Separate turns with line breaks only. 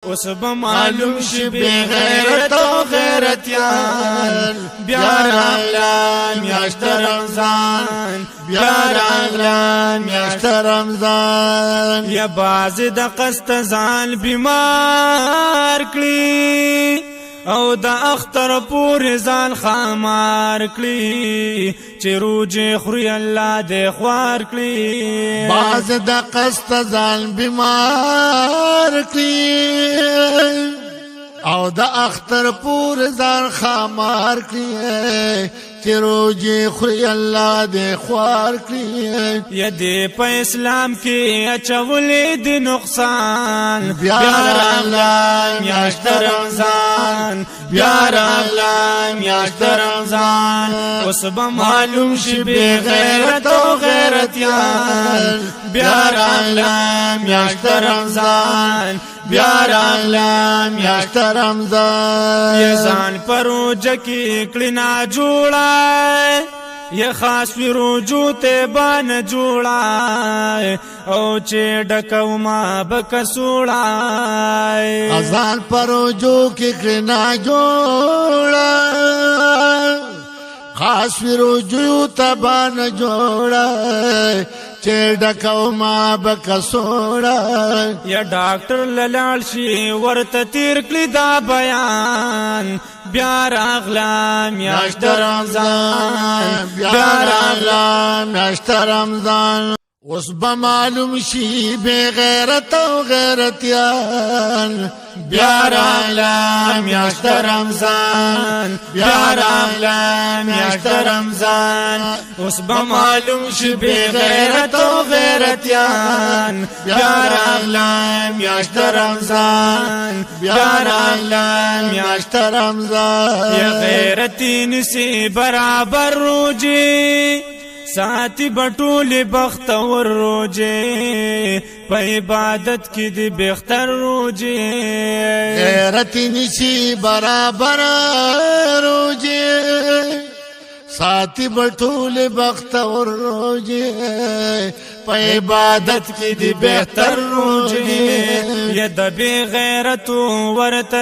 اوس به معلوم شي بے غیرت او غیرتیان بیا راغلا میاشت رمضان بیا راغلا میاشت رمضان یا باز د قصد ځان بیمار کړي او د اختر پورې ځان خامار کړي چې روجې خوري الله دې خوار کړي
باز د قصد ځان بیمار کړي او د اختر پورې ځان خامار کړي چې روجې خوري الله دې خوار کړي
یا دې په اسلام کې اچولې د نقصان بیا راغلا میاشت رمضان بیا راغلا میاشت رمضان اوس به معلوم شي بے غیرت او غیرتیان بیا راغلا میاشت رمضان بیا راغلا میاشت رمضان یا ځان پروجه کې کړي نا جوړه یا خاص وی روجو ته بان جوړه او چې ډکو ما بکسوړه
ځان پروجو کې کړي نا جوړه خاص وی روجو ته بان جوړه چې ډکو ما بکسوړه
یا ډاکټر لال شي ورته تیر کړی دا بیان بیا راغلا میاشت رمضان
بیا راغلا میاشت رمضان اوس به معلوم شي بے غیرت او غیرتیان
بیا راغلا میاشت رمضان بیا راغلا میاشت رمضان اوس به معلوم شي بے غیرت او غیرتیان بیا راغلا میاشت رمضان بیا راغلا میاشت رمضان یا غیرتی نسی برابر روجی ساتی بټول بختور روجه په عبادت کې دی بختر روجه
غیرت نشي برابر روجه ساتی بټول بختور روجه
په عبادت کې دی بهتر روجه یا د بے غیرت ورته